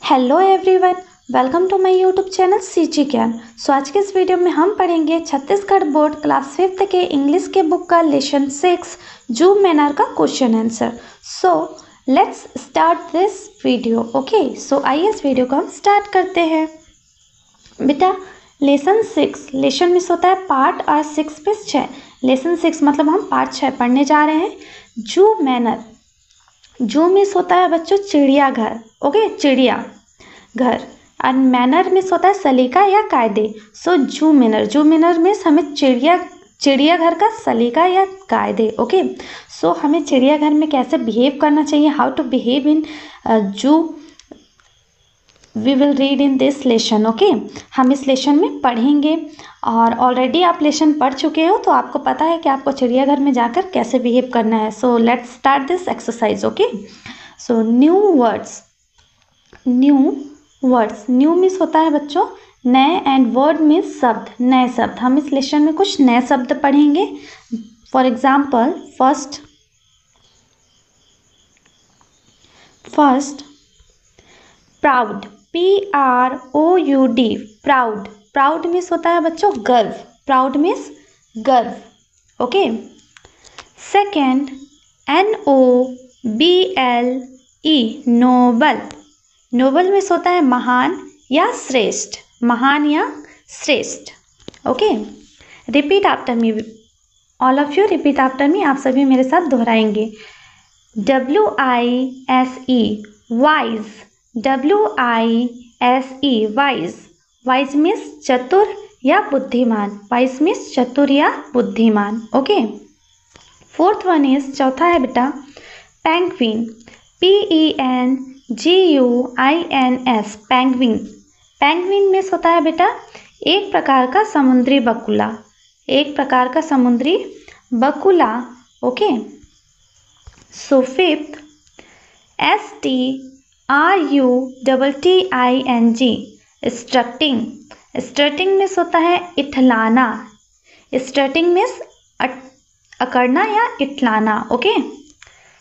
Hello everyone, welcome to my YouTube channel CG Gyan. So आज के इस वीडियो में हम पढ़ेंगे छत्तीसगढ़ बोर्ड क्लास 5th के इंग्लिश के बुक का लेसन 6 जू मैनर का question answer. So let's start this video. Okay, so आइए इस वीडियो को हम स्टार्ट करते हैं। बेटा लेसन 6 लेसन मिस होता है पार्ट और 6 पे 6। लेसन 6 मतलब हम पार्ट 6 पढ़ने जा रहे हैं। जू मैनर, जू मिस होता है बच्चों चिड़ियाघर। ओके, चिड़िया घर। और मैनर मिस होता है सलीका या कायदे। सो जू मैनर मिस हमें चिड़ियाघर का सलीका या कायदे। ओके, सो हमें चिड़ियाघर में कैसे बिहेव करना चाहिए, how to behave in zoo, we will read in this lesson. Okay, हम इस लेसन में पढ़ेंगे और ऑलरेडी आप लेसन पढ़ चुके हो तो आपको पता है कि आपको चिड़ियाघर में जाकर कैसे बिहेव करना है। सो let's start this exercise. Okay, so new words, new miss होता है बच्चों नए, एंड वर्ड मिस शब्द, नए शब्द। हम इस लेसन में कुछ नए शब्द पढ़ेंगे। For example first proud, PROUD, proud means होता है बच्चों गर्व, प्राउड मिस गर्व। Okay, second NOBLE, noble means होता है महान या श्रेष्ठ, महान या श्रेष्ठ। Okay, repeat after me, all of you repeat after me, आप सभी मेरे साथ दोहराएंगे। WISE, wise, WISE, wise. Wise means चतुर या बुद्धिमान, वाइज मिस चतुर या बुद्धिमान। ओके, फोर्थ वन इज, चौथा है बेटा penguin, PENGUINS, penguin. Penguin miss होता है बेटा एक प्रकार का समुद्री बकुला, एक प्रकार का समुद्री बकुला। Okay, so fifth STRUTTING, strutting. Strutting means होता है इठलाना, स्ट्रटिंग मिस अकड़ना या इठलाना। Okay,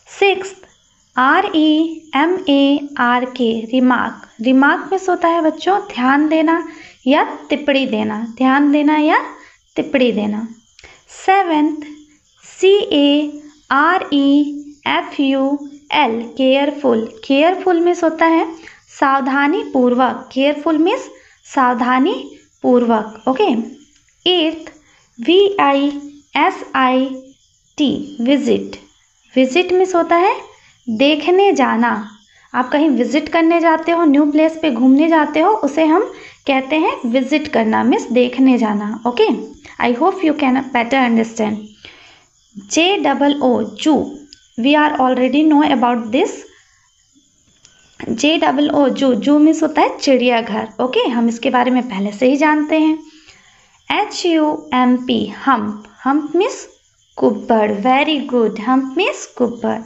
sixth REMARK, remark. Remark means होता है बच्चों ध्यान देना या टिप्पणी देना, ध्यान देना या टिप्पणी देना। Seventh CAREFUL, careful. Careful miss होता है सावधानी पूर्वक, केयरफुल मिस सावधानी पूर्वक। Okay, eighth VISIT, visit. Visit miss होता है देखने जाना। आप कहीं विजिट करने जाते हो, न्यू प्लेस पे घूमने जाते हो, उसे हम कहते हैं विजिट करना, मीन्स देखने जाना। Okay, I hope you can better understand. JOO, zoo, we are already know about this. JOO, zoo, जू मीन्स होता है चिड़ियाघर। ओके, हम इसके बारे में पहले से ही जानते हैं। HUMP, hump. हम्प मीन्स कुब्बड़, वेरी गुड, हम्प मीन्स कुब्बड़।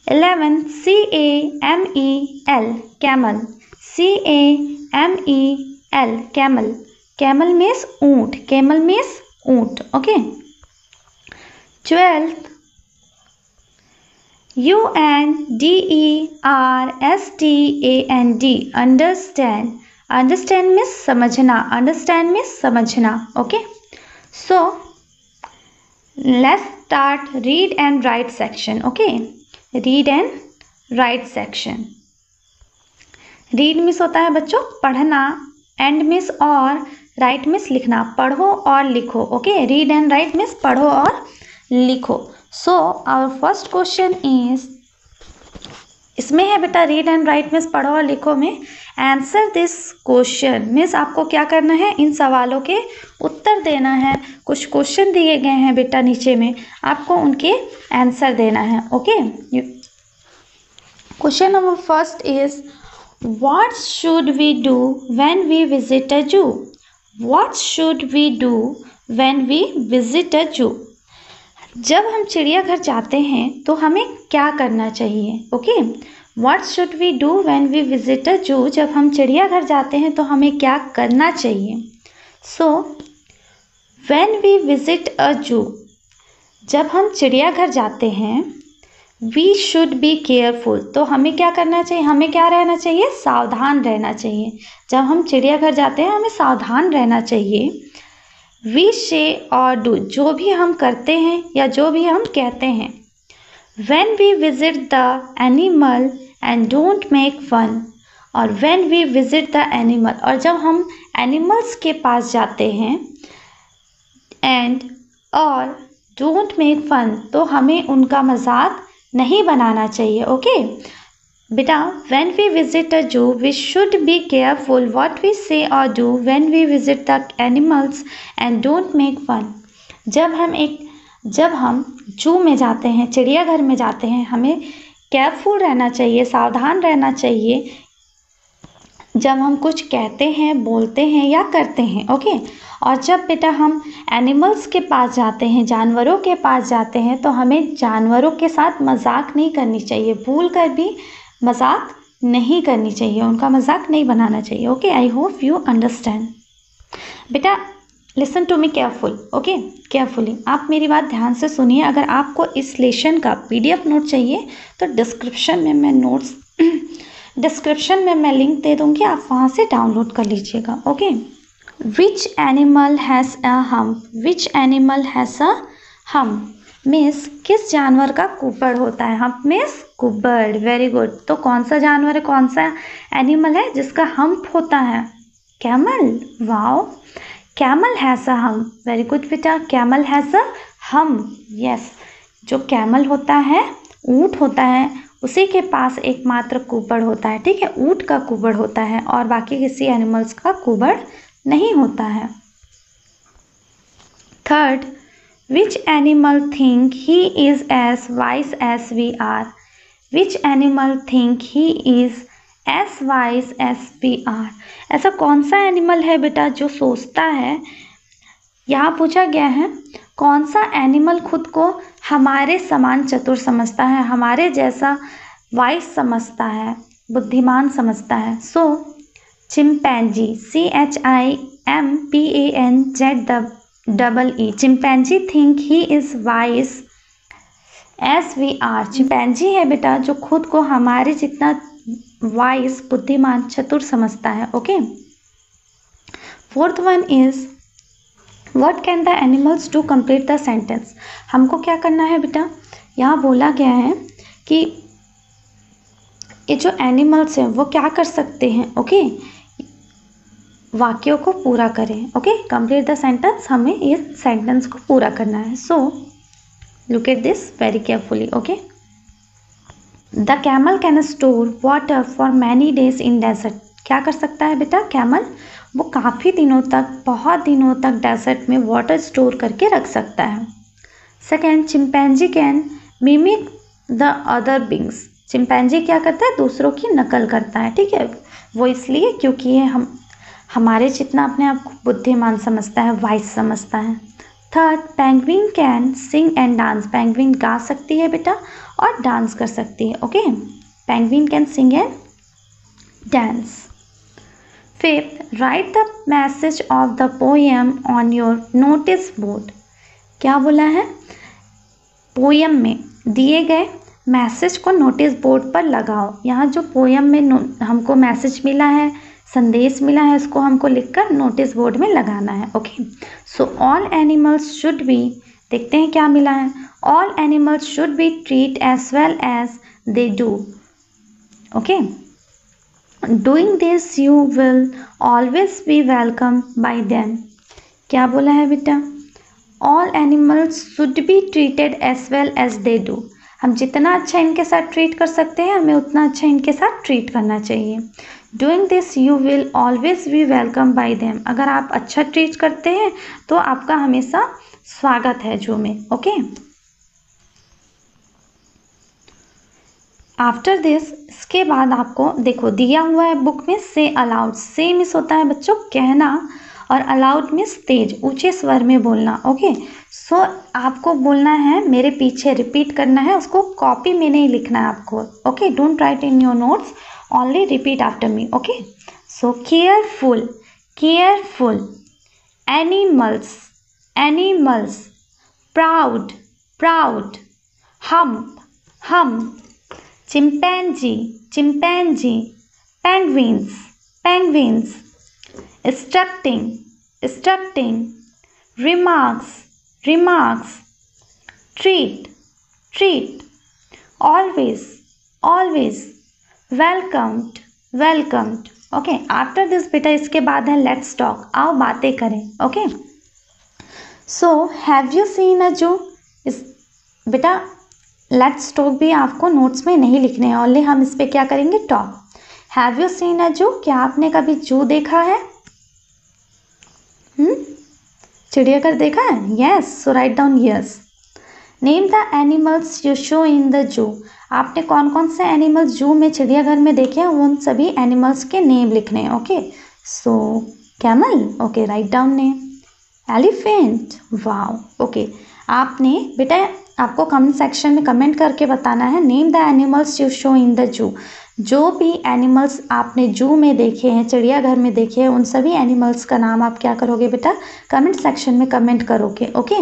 11 CAMEL, camel. CAMEL, camel. Camel means ऊंट, कैमल मीन्स ऊंट। Okay, 12 UNDERSTAND, understand. Understand means समझना, अंडरस्टैंड मीन्स समझना। Okay, so let's start read and write section. Okay, read and write section. Read means होता है बच्चों पढ़ना, and means और write means लिखना, पढ़ो और लिखो। Okay, read and write means पढ़ो और लिखो। सो आवर फर्स्ट क्वेश्चन इज, इसमें है बेटा रीड एंड राइट मिस पढ़ो और लिखो में आंसर दिस क्वेश्चन, मिस आपको क्या करना है, इन सवालों के उत्तर देना है। कुछ क्वेश्चन दिए गए हैं बेटा नीचे में, आपको उनके आंसर देना है। Okay, question number first is, what should we do when we visit a zoo? What should we do when we visit a zoo? जब हम चिड़ियाघर जाते हैं तो हमें क्या करना चाहिए? Okay, what should we do when we visit a zoo, जब हम चिड़ियाघर जाते हैं तो हमें क्या करना चाहिए? So when we visit a zoo, जब हम चिड़ियाघर जाते हैं, वी शुड बी केयरफुल, तो हमें क्या करना चाहिए, हमें क्या रहना चाहिए, सावधान रहना चाहिए। जब हम चिड़ियाघर जाते हैं हमें सावधान रहना चाहिए। वी से और डू, जो भी हम करते हैं या जो भी हम कहते हैं। When we visit the animal and don't make fun, और when we visit the animal, और जब हम एनिमल्स के पास जाते हैं and और don't make fun, तो हमें उनका मजाक नहीं बनाना चाहिए। ओके बेटा, when we visit a zoo we should be careful what we say or do when we visit the animals and don't make fun। जब हम जू में जाते हैं, चिड़ियाघर में जाते हैं, हमें केयरफुल रहना चाहिए, सावधान रहना चाहिए जब हम कुछ कहते हैं, बोलते हैं या करते हैं। ओके, और जब बेटा हम एनिमल्स के पास जाते हैं, जानवरों के पास जाते हैं, तो हमें जानवरों के साथ मजाक नहीं करनी चाहिए, भूल कर भी मजाक नहीं करनी चाहिए, उनका मजाक नहीं बनाना चाहिए। Okay, I hope you understand. बेटा listen to me careful, okay, carefully आप मेरी बात ध्यान से सुनिए। अगर आपको इस लेसन का PDF नोट चाहिए तो डिस्क्रिप्शन में मैं लिंक दे दूंगी, आप वहाँ से डाउनलोड कर लीजिएगा। Okay, which animal has a hump, which animal has a hump means किस जानवर का कुबड़ होता है। हम्प मीन्स कुबड़, वेरी गुड। तो कौन सा जानवर है, कौन सा एनिमल है जिसका हम्प होता है, camel. Wow, camel has a hump, very good बेटा, camel has a hump, yes. जो कैमल होता है, ऊँट होता है, उसी के पास एकमात्र कुबड़ होता है, ठीक है, ऊँट का कुबड़ होता है और बाकी किसी एनिमल्स का कुबड़ नहीं होता है। Third, which animal think he is as wise as we are, which animal think he is as wise as we are. ऐसा कौन सा एनिमल है बेटा जो सोचता है, यहाँ पूछा गया है कौन सा एनिमल खुद को हमारे समान चतुर समझता है, हमारे जैसा वाइज समझता है, बुद्धिमान समझता है। So chimpanzee, CHIMPANZEE, chimpanzee think he is wise as we are. Chimpanzee है बेटा जो खुद को हमारे जितना वाइज, बुद्धिमान, चतुर समझता है। Okay, fourth one is what can the animals do complete the sentence. हमको क्या करना है बेटा, यहाँ बोला गया है कि ये जो एनिमल्स हैं वो क्या कर सकते हैं। ओके, वाक्यों को पूरा करें। ओके, कंप्लीट द सेंटेंस, हमें इस सेंटेंस को पूरा करना है। So look at this very carefully. Okay, the camel can store water for many days in desert. क्या कर सकता है बेटा कैमल, वो काफ़ी दिनों तक, बहुत दिनों तक डेजर्ट में वाटर स्टोर करके रख सकता है। Second, chimpanzee can mimic the other beings. Chimpanzee क्या करता है, दूसरों की नकल करता है, ठीक है, वो इसलिए क्योंकि ये हमारे जितना अपने आप को बुद्धिमान समझता है, वाइज समझता है। Third, penguin can sing and dance. Penguin गा सकती है बेटा और डांस कर सकती है। Okay, penguin can sing and dance. Fifth, right the message of the poem on your notice board. क्या बोला है, पोएम में दिए गए मैसेज को नोटिस बोर्ड पर लगाओ। यहाँ जो पोएम में हमको मैसेज मिला है, संदेश मिला है, उसको हमको लिखकर नोटिस बोर्ड में लगाना है। Okay, so all animals should be, देखते हैं क्या मिला है, all animals should be treat as well as they do. Okay, doing this you will always be welcome by them. क्या बोला है बेटा, all animals should be treated as well as they do. हम जितना अच्छा इनके साथ ट्रीट कर सकते हैं, हमें उतना अच्छा इनके साथ ट्रीट करना चाहिए। Doing this you will always be welcome by them. अगर आप अच्छा ट्रीट करते हैं तो आपका हमेशा स्वागत है जू में। ओके, आफ्टर दिस, इसके बाद आपको देखो दिया हुआ है बुक में से अलाउड। से मिस होता है बच्चों कहना और अलाउड मीन्स तेज, ऊंचे स्वर में बोलना। ओके, सो आपको बोलना है, मेरे पीछे रिपीट करना है, उसको कॉपी में नहीं लिखना है आपको। Okay, don't write in your notes, only repeat after me. Okay, so careful, careful, animals, animals, proud, proud, hump, hump, chimpanzee, chimpanzee, penguins, penguins, structing, structing, remarks, remarks, treat, treat, always, always, welcomed, welcomed. Okay, after this बेटा इसके बाद है let's talk, आओ बातें करें. Okay, so have you seen a जू. इस बेटा लेट्स टॉक भी आपको नोट्स में नहीं लिखने हैं, ओनली हम इस पर क्या करेंगे, talk. Have you seen a जू, क्या आपने कभी जू देखा है? चिड़ियाघर देखा है? Yes, so write down yes. Name the animals you show in the zoo. आपने कौन कौन से एनिमल्स जू में, चिड़ियाघर में देखे हैं, उन सभी एनिमल्स के नेम लिखने हैं. Okay, so camel, okay write down name. Elephant, wow. Okay, आपने बेटा आपको कमेंट सेक्शन में कमेंट करके बताना है name the animals you show in the zoo. जो भी एनिमल्स आपने जू में देखे हैं, चिड़ियाघर में देखे हैं, उन सभी एनिमल्स का नाम आप क्या करोगे बेटा, कमेंट सेक्शन में कमेंट करोगे. Okay,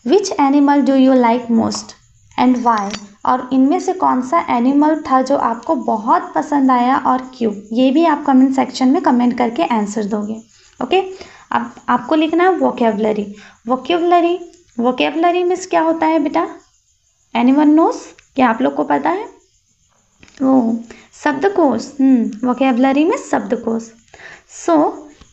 which animal do you like most and why. और इनमें से कौन सा एनिमल था जो आपको बहुत पसंद आया और क्यों, ये भी आप कमेंट सेक्शन में कमेंट करके आंसर दोगे. ओके, अब आपको लिखना है वोकेबलरी. वोकेबलरी, वोकेबलरी मीन्स क्या होता है बेटा, एनीवन नोस, क्या आप लोग को पता है? ओ, शब्दकोश. वोकेबलरी में शब्दकोश. सो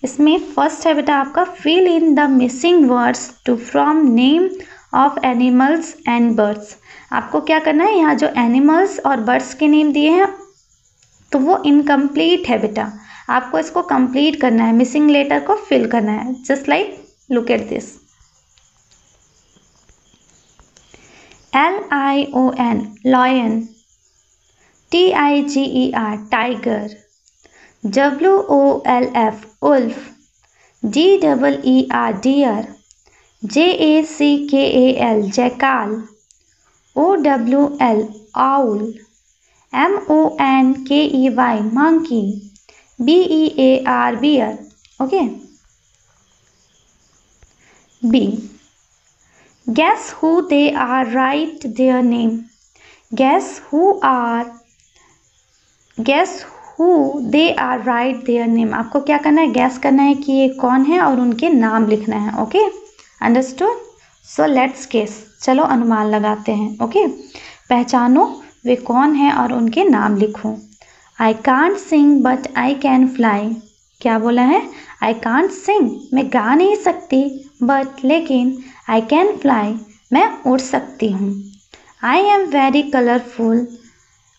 इसमें फर्स्ट है बेटा आपका fill in the missing words to from name of animals and birds. आपको क्या करना है, यहाँ जो एनिमल्स और बर्ड्स के नेम दिए हैं तो वो इनकम्प्लीट है बेटा, आपको इसको कंप्लीट करना है, मिसिंग लेटर को फिल करना है. Just like look at this. LION, lion. TIGER, tiger. WOLF, wolf. DEER, deer. JACKAL, jackal. OWL, owl. MONKEY, monkey. BEAR, bear. Okay. B. Guess who they are, write their name. Guess who they are, write their name. आपको क्या करना है, gas करना है कि ये कौन है और उनके नाम लिखना है. Okay, understood. So let's guess, चलो अनुमान लगाते हैं. ओके, पहचानो वे कौन है और उनके नाम लिखो. I can't Singh but I can fly. क्या बोला है, आई कांट सिंग, मैं गा नहीं सकती, बट लेकिन आई कैन फ्लाई, मैं उड़ सकती हूँ. आई एम वेरी कलरफुल,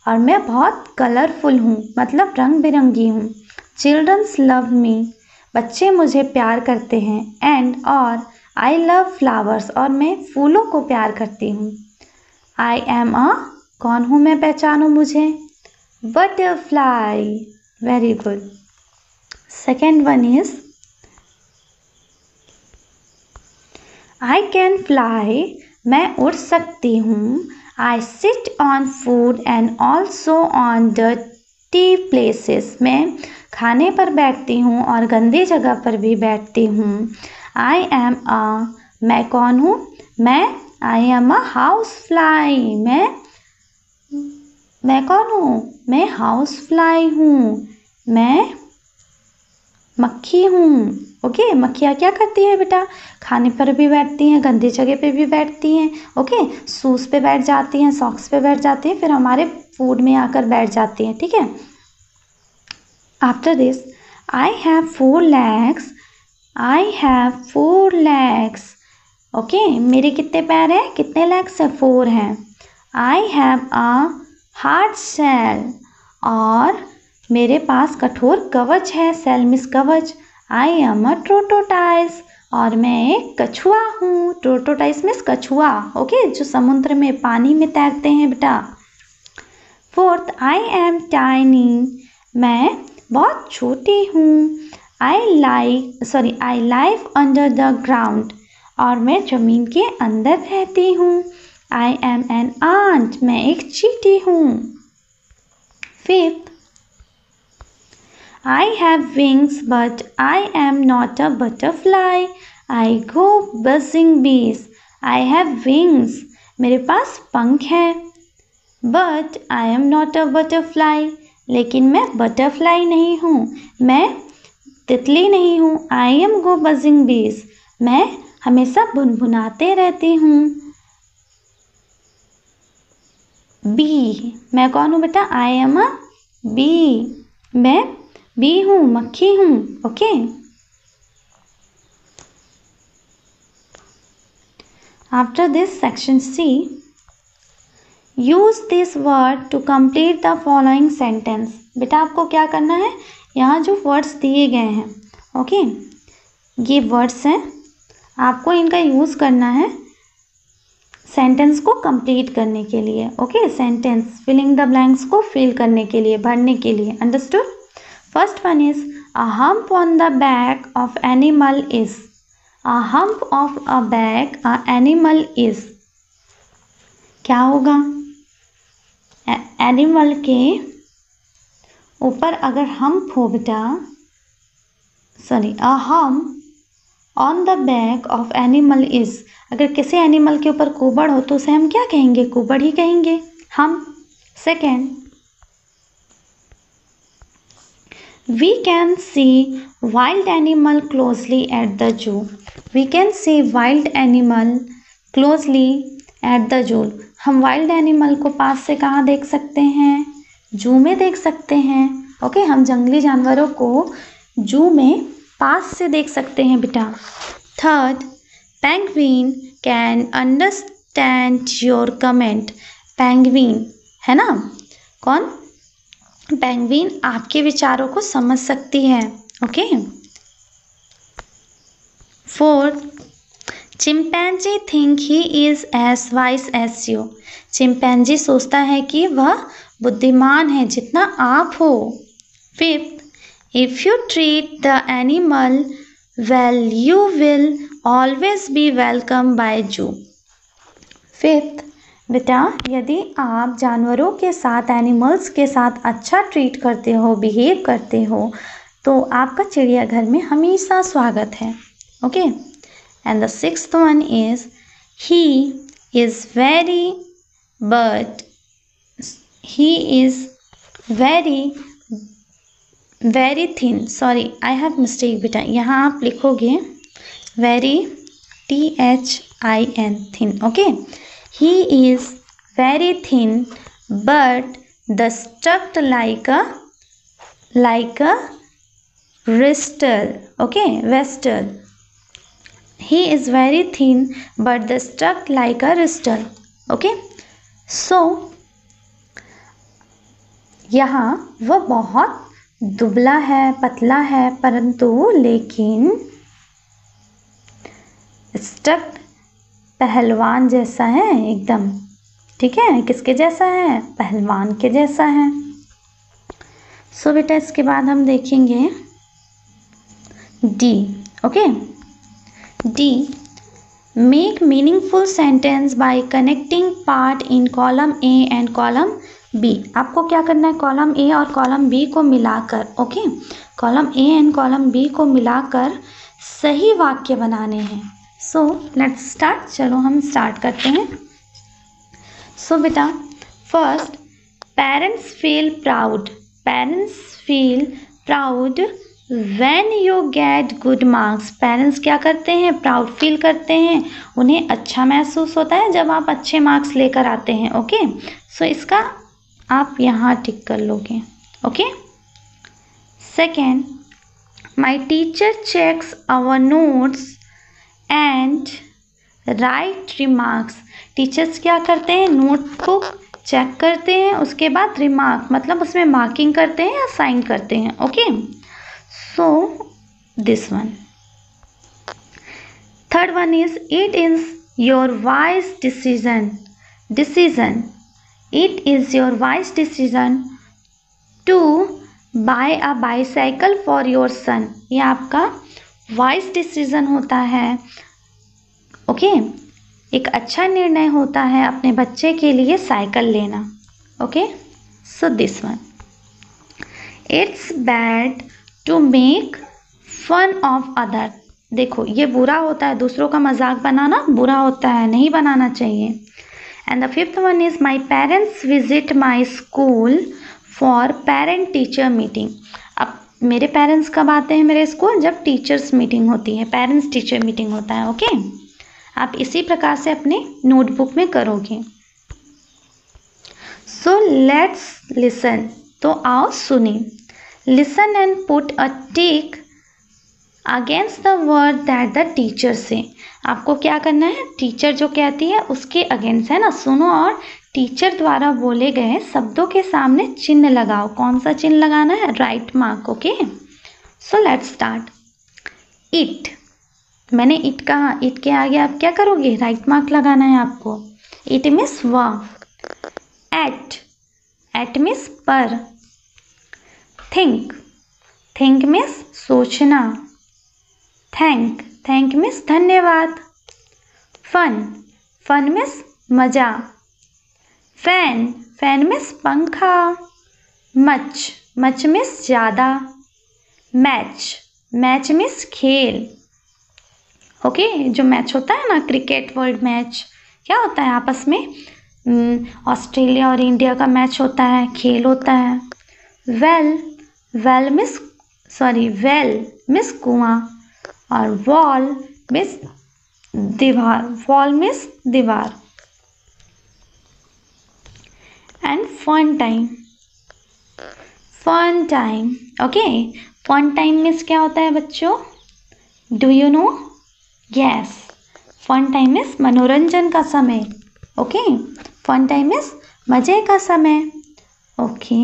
और मैं बहुत कलरफुल हूँ, मतलब रंग बिरंगी हूँ. चिल्ड्रंस लव मी, बच्चे मुझे प्यार करते हैं. एंड, और आई लव फ्लावर्स, और मैं फूलों को प्यार करती हूँ. आई एम अ, कौन हूँ मैं, पहचानो मुझे, butterfly. Very good. Second one is I can fly, मैं उड़ सकती हूँ. I sit on food and also on dirty places, मैं खाने पर बैठती हूँ और गंदी जगह पर भी बैठती हूँ. आई एम अ, मैं कौन हूँ, मैं, आई एम अ हाउस फ्लाई, मैं कौन हूँ, मैं हाउस फ्लाई हूँ, मैं मक्खी हूँ. ओके, मक्खियाँ क्या करती है बेटा, खाने पर भी बैठती हैं, गंदी जगह पे भी बैठती हैं. ओके, शूज़ पे बैठ जाती हैं, सॉक्स पे बैठ जाती हैं, फिर हमारे फूड में आकर बैठ जाती हैं. ठीक है. After this, I have 4 legs, I have 4 legs. Okay, मेरे कितने पैर हैं, कितने लेग्स हैं, 4 हैं. I have a hard shell, और मेरे पास कठोर कवच है, सेल मिस कवच. आई एम अ ट्रोटोटाइस, और मैं एक कछुआ हूँ. ट्रोटोटाइस मीन्स कछुआ. ओके, जो समुद्र में पानी में तैरते हैं बेटा. फोर्थ, आई एम टाइनी, मैं बहुत छोटी हूँ. आई लाइव अंडर द ग्राउंड, और मैं ज़मीन के अंदर रहती हूँ. आई एम एन आंट, मैं एक चींटी हूँ. Fifth, I have wings but I am not a butterfly. I go buzzing bees. I have wings. मेरे पास पंख हैं but I am not a butterfly, लेकिन मैं बटरफ्लाई नहीं हूँ, मैं तितली नहीं हूँ। आई एम गो बजिंग बीज, मैं हमेशा भुनभुनाते रहती हूँ। बी, मैं कौन हूँ बेटा? आई एम अ बी, मैं बी हूँ, मक्खी हूँ। Okay, after this section C, use this word to complete the following sentence. बेटा आपको क्या करना है, यहाँ जो वर्ड्स दिए गए हैं, ओके, ये वर्ड्स हैं, आपको इनका यूज करना है सेंटेंस को कंप्लीट करने के लिए। Okay, sentence filling the blanks को फिल करने के लिए, भरने के लिए। Understood? First one is a hump on the back of animal is. A hump of a back a animal is, क्या होगा? एनिमल के ऊपर अगर हम्प हो बेटा, sorry, a hump on the back of animal is, अगर किसी animal के ऊपर कुबड़ हो तो उसे हम क्या कहेंगे? कुबड़ ही कहेंगे हम। Second, we can see wild animal closely at the zoo. We can see wild animal closely at the zoo, हम वाइल्ड एनिमल को पास से कहाँ देख सकते हैं? जू में देख सकते हैं। ओके, हम जंगली जानवरों को जू में पास से देख सकते हैं बेटा। Third, penguin can understand your comment. Penguin है ना, कौन? पेंगुइन आपके विचारों को समझ सकती है। Okay, fourth, chimpanzee think he is as wise as you. Chimpanzee सोचता है कि वह बुद्धिमान है जितना आप हो। Fifth, if you treat the animal well you will always be welcome by zoo. Fifth, बेटा यदि आप जानवरों के साथ, एनिमल्स के साथ अच्छा ट्रीट करते हो, बिहेव करते हो, तो आपका चिड़ियाघर में हमेशा स्वागत है। Okay, and the sixth one is he is very but he is very thin, sorry I have mistake बेटा, यहाँ आप लिखोगे very thin, thin. Okay, he is very thin but the stuck like a wrestler. Okay, wrestler. He is very thin but the stuck like a wrestler. Okay, so यहाँ वह बहुत दुबला है, पतला है, परंतु लेकिन स्टक पहलवान जैसा है एकदम। ठीक है, किसके जैसा है? पहलवान के जैसा है। सो बेटा इसके बाद हम देखेंगे D. Okay, D, make meaningful sentence by connecting part in column A and column B. आपको क्या करना है? कॉलम ए और कॉलम बी को मिलाकर, okay, column A and column B को मिलाकर सही वाक्य बनाने हैं। सो लेट्स स्टार्ट, चलो हम स्टार्ट करते हैं। सो बेटा first, parents feel proud. Parents feel proud when you get good marks. Parents क्या करते हैं? प्राउड फील करते हैं, उन्हें अच्छा महसूस होता है जब आप अच्छे मार्क्स लेकर आते हैं। ओके, सो इसका आप यहाँ टिक कर लोगे। Okay, second, my teacher checks our notes and write remarks. Teachers क्या करते हैं? नोटबुक चेक करते हैं, उसके बाद रिमार्क मतलब उसमें मार्किंग करते हैं या साइन करते हैं। Okay, so this one. Third one is it is your wise decision. It is your wise decision to buy a bicycle for your son. ये आपका wise decision होता है। ओके, एक अच्छा निर्णय होता है अपने बच्चे के लिए साइकिल लेना। Okay, so this one. It's bad to make fun of other. देखो ये बुरा होता है, दूसरों का मजाक बनाना बुरा होता है, नहीं बनाना चाहिए। And the fifth one is my parents visit my school for parent teacher meeting. अब मेरे पेरेंट्स कब आते हैं मेरे स्कूल? जब टीचर्स मीटिंग होती है, पेरेंट्स टीचर मीटिंग होता है। ओके, आप इसी प्रकार से अपने नोटबुक में करोगे। सो लेट्स लिसन, तो आओ सुने। Listen and put a tick against the word that the teacher से। आपको क्या करना है? टीचर जो कहती है उसके अगेंस्ट, है ना, सुनो और टीचर द्वारा बोले गए शब्दों के सामने चिन्ह लगाओ। कौन सा चिन्ह लगाना है? Right mark. Okay, so let's start. It, मैंने इट कहा, इट के आगे आप क्या करोगे? राइट मार्क लगाना है आपको। इट मीन्स वह। एट, एट मीन्स पर। थिंक, थिंक मीन्स सोचना। थैंक, थैंक मीन्स धन्यवाद। फन, फन मीन्स मजा। फैन, फैन मीन्स पंखा। मच, मच मीन्स ज़्यादा। मैच, मैच मीन्स खेल। ओके, जो मैच होता है ना, क्रिकेट वर्ल्ड मैच, क्या होता है आपस में? ऑस्ट्रेलिया और इंडिया का मैच होता है, खेल होता है। Well, well means well means कुआं। और वॉल मीन्स दीवार, वॉल मीन्स दीवार। And fun time, fun time. Okay, fun time means क्या होता है बच्चों? Do you know? Yes, fun time means मनोरंजन का समय। ओके, फन टाइम मीन्स मजे का समय। Okay,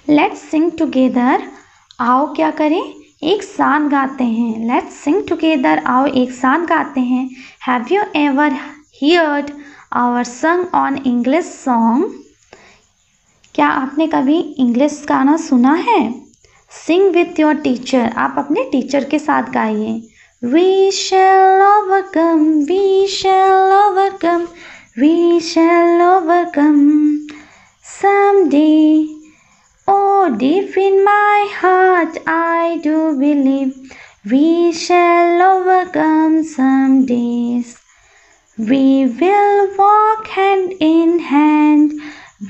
let's Singh together. आओ क्या करें? एक साथ गाते हैं। लेट्स सिंग टुगेदर, आओ एक साथ गाते हैं। Have you ever heard our song on English song? क्या आपने कभी इंग्लिश गाना सुना है? सिंग विथ योर टीचर, आप अपने टीचर के साथ गाइए। We shall overcome, we shall overcome, we shall overcome someday. Oh, deep in my heart, I do believe we shall overcome some days. We will walk hand in hand,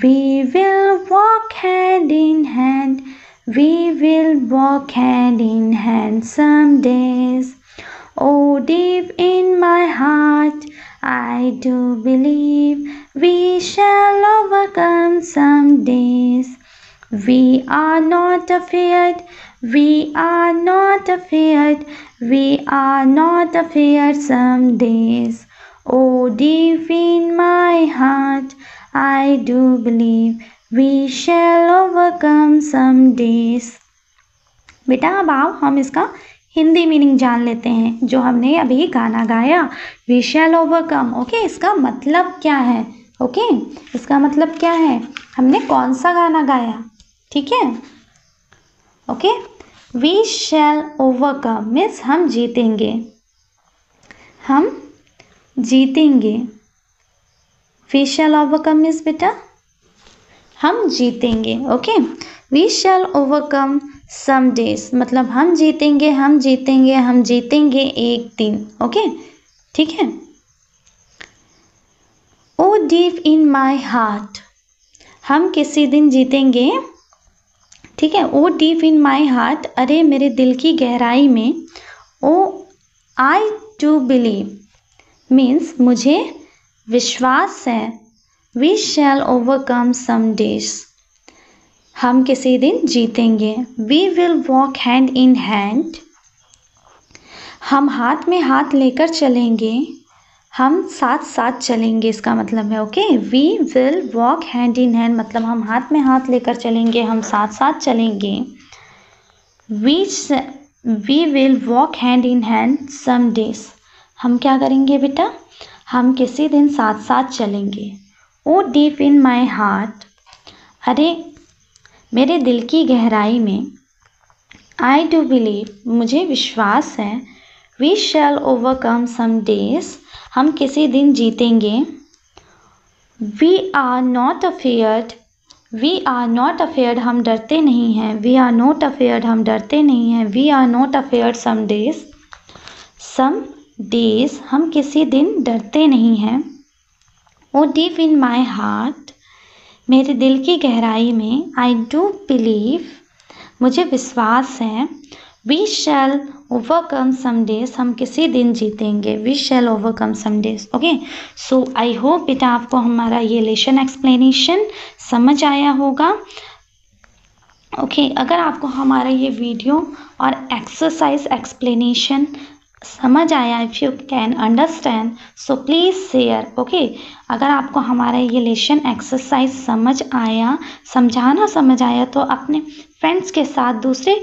we will walk hand in hand, we will walk hand in hand some days. Oh, deep in my heart, I do believe we shall overcome some days. We are not afraid, we are not afraid, we are not afraid some days. Oh, deep in my heart, I do believe we shall overcome some days. बेटा अब आओ हम इसका Hindi meaning जान लेते हैं, जो हमने अभी गाना गाया, वी शैल ओवरकम। ओके, इसका मतलब क्या है? ओके, इसका मतलब क्या है? हमने कौन सा गाना गाया? ठीक है, okay. We shall overcome means हम जीतेंगे, हम जीतेंगे। वी शैल ओवरकम मीन्स बेटा हम जीतेंगे। Okay, we shall overcome some days मतलब हम जीतेंगे, हम जीतेंगे, हम जीतेंगे एक दिन। ओके, ठीक है। ओ डीप इन माई हार्ट, हम किसी दिन जीतेंगे। ठीक है, ओ डीप इन माई हार्ट, अरे मेरे दिल की गहराई में। Oh I do believe means मुझे विश्वास है। We shall overcome some days, हम किसी दिन जीतेंगे। We will walk hand in hand, हम हाथ में हाथ लेकर चलेंगे, हम साथ साथ चलेंगे, इसका मतलब है। Okay, we will walk hand in hand मतलब हम हाथ में हाथ लेकर चलेंगे, हम साथ साथ चलेंगे। We will walk hand in hand some days, हम क्या करेंगे बेटा? हम किसी दिन साथ साथ चलेंगे। ओ डीप इन माई हार्ट, अरे मेरे दिल की गहराई में। आई डू बिलीव, मुझे विश्वास है। We shall overcome some days, हम किसी दिन जीतेंगे। We are not afraid, we are not afraid, हम डरते नहीं हैं। वी आर नॉट अफेयर्ड, हम डरते नहीं हैं। We are not afraid some days, some days हम किसी दिन डरते नहीं हैं। ओ डीप इन माई हार्ट मेरे दिल की गहराई में, आई डू बिलीव मुझे विश्वास है, we shall overcome some days हम किसी दिन जीतेंगे, we shall overcome some days. Okay, so I hope बेटा आपको हमारा ये लेसन एक्सप्लेनेशन समझ आया होगा। ओके, अगर आपको हमारा ये वीडियो और एक्सरसाइज एक्सप्लेनेशन समझ आया, if you can understand so please share. Okay, अगर आपको हमारा ये लेसन एक्सरसाइज समझ आया, समझ आया तो अपने फ्रेंड्स के साथ, दूसरे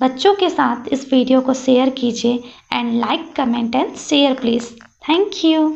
बच्चों के साथ इस वीडियो को शेयर कीजिए and like, comment and share please. Thank you.